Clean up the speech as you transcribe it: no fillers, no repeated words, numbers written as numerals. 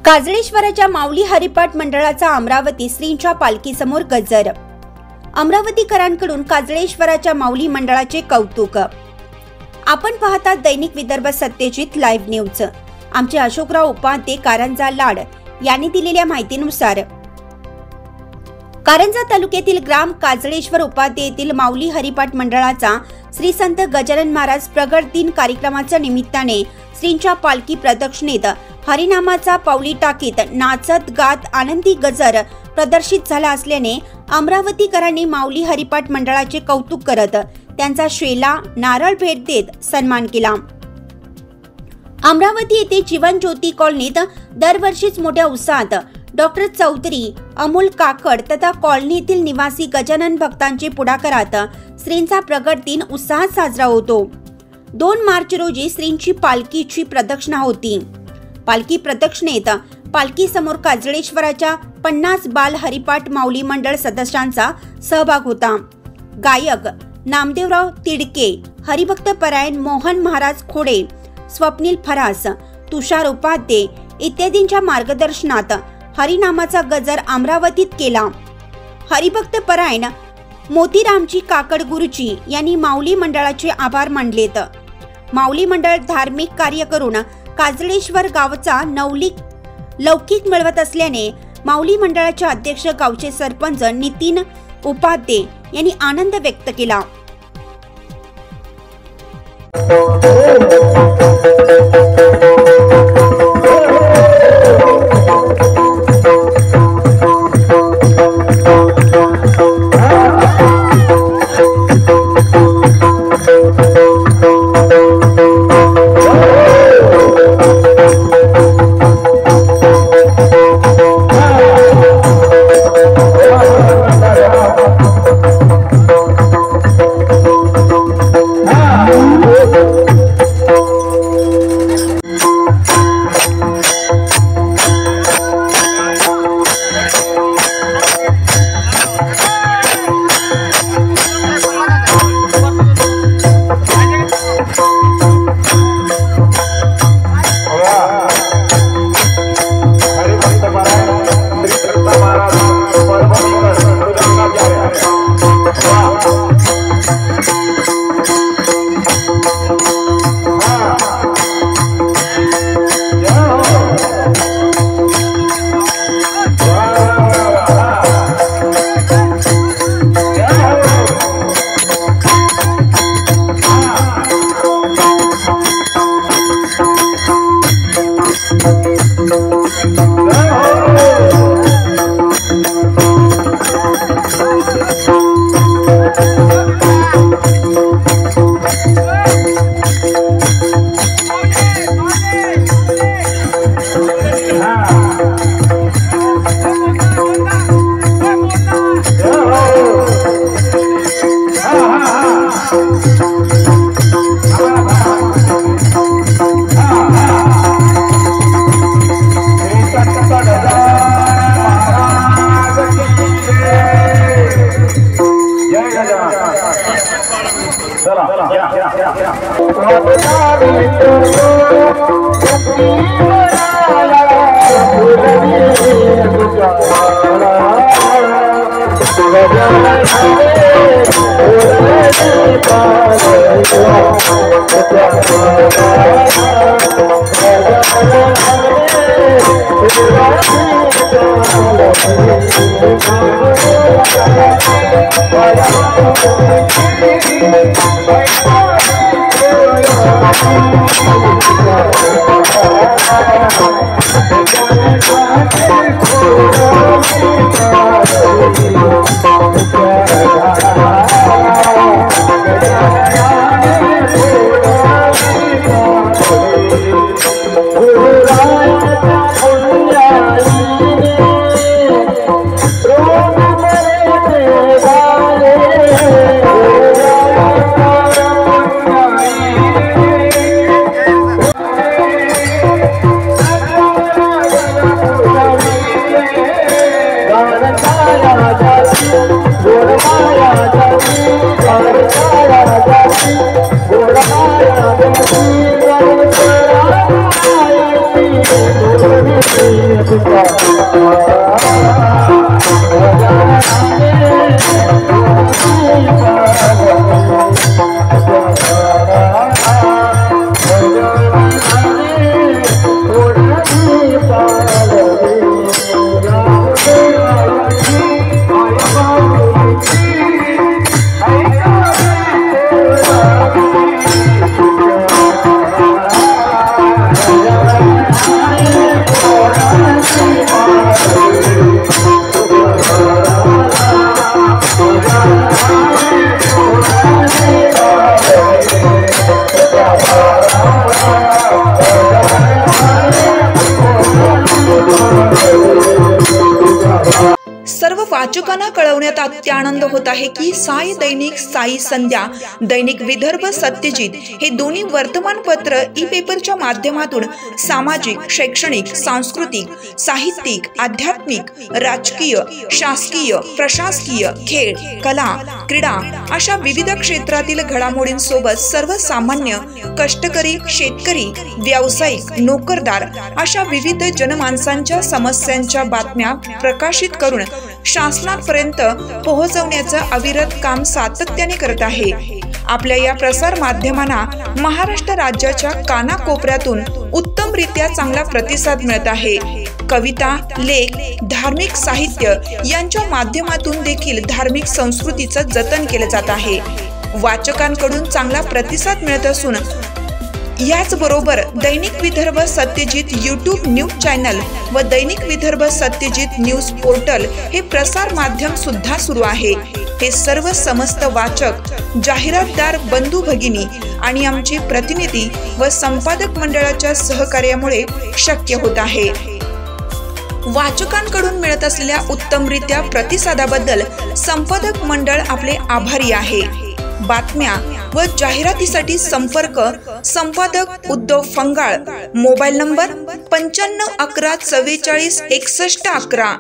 काजळेश्वराच्या माऊली हरिपाठ मंडळाचा अमरावती श्रींच्या पालखीसमोर गजर। अमरावतीकरांकडून काजळेश्वराच्या माऊली मंडळाचे कौतुक। आपण पाहता दैनिक विदर्भ सत्यजित लाईव्ह न्यूज। आमचे अशोकराव उपाध्ये कारंजा लाड यांनी दिलेल्या माहितीनुसार कारंजा तालुक्यातील ग्राम काजळेश्वर उपाध्ये येथील माऊली हरिपाठ मंडळाचा श्री संत गजानन महाराज प्रगट दिन कार्यक्रमाच्या निमित्ताने श्रींच्या पालखी प्रदक्षिणेत हरिनामाचा पाऊली टाकीत नाचत गात आनंदी गजर प्रदर्शित झाला असल्याने अमरावतीकरांनी माऊली हरिपाठ मंडळाचे कौतुक करत त्यांचा शेला नारळ भेट देत सन्मान केला। अमरावती येथे जीवन ज्योती कॉलनीत दरवर्षीच मोठ्या उत्साहात डॉक्टर चौधरी अमोल काकड तथा कॉलनी येथील निवासी गजानन भक्तांचे पुढाकारात श्रींचा प्रगट दिन उत्साहात साजरा होतो। 2 मार्च रोजी श्रींची पालखीची प्रदक्षिणा होती। पालखी प्रदक्षिणेत पालखी समोर काजळेश्वराच्या 50 बाल हरिपाठ माऊली मंडळ सदस्यांचा सहभाग होता। गायक नामदेवराव तिडके, हरिभक्त परायण मोहन महाराज खोडे, स्वप्नील फरास, तुषार उपाध्ये इत्यादींच्या मार्गदर्शनात हरिनामाचा गजर अमरावतीत केला। हरिभक्त परायण मोतीरामजी काकड गुरुजी यांनी माऊली मंडळाचे आभार मानलेत। माऊली मंडळ धार्मिक कार्य करून काजळेश्वर गावचा लौकिक मिळवत असल्याने माऊली मंडळाचे अध्यक्ष गावचे सरपंच नितीन उपाध्ये यांनी आनंद व्यक्त केला। Thank you. सर्व वाचकांना कळवण्यात अत्यानंद होत आहे की साई दैनिक, साई संध्या, दैनिक विदर्भ, सत्यजित हे दोन्ही वर्तमानपत्र ई पेपरच्या माध्यमातून सामाजिक, शैक्षणिक, सांस्कृतिक, साहित्यिक, आध्यात्मिक, राजकीय, शासकीय, प्रशासकीय, खेळ, कला, क्रीडा अशा विविध क्षेत्रातील घडामोडींसोबत सर्वसामान्य, कष्टकरी, शेतकरी, व्यावसायिक, नोकरदार अशा विविध जनमानसांच्या समस्यांच्या बातम्या प्रकाशित करून शासनापर्यंत पोहोचवण्याचं अविरत काम सातत्याने करत आहे। आपल्या या प्रसार माध्यमांना महाराष्ट्र राज्याच्या कानाकोपऱ्यातून उत्तमरित्या चांगला प्रतिसाद मिळत आहे। कविता, लेख, धार्मिक साहित्य यांच्या माध्यमातून देखील धार्मिक संस्कृतीचं जतन केलं जात आहे। वाचकांकडून चांगला प्रतिसाद मिळत असून याचबरोबर दैनिक Vidarbha Satyajit YouTube news channel व दैनिक विदर्भ सत्यजित न्यूज पोर्टल हे प्रसार माध्यम सुद्धा सुरू आहे। हे सर्व समस्त वाचक, जाहिरातदार, बंधू भगिनी आणि आमचे प्रतिनिधी व संपादक मंडळाच्या सहकार्यामुळे शक्य होत आहे। वाचकांकडून मिळत असलेल्या उत्तमरित्या प्रतिसादाबद्दल संपादक मंडळ आपले आभारी आहे। बातम्या व जाहिरातीसाठी संपर्क संपादक उद्धव फंगाळ, मोबाईल नंबर 95 11 44 61 11।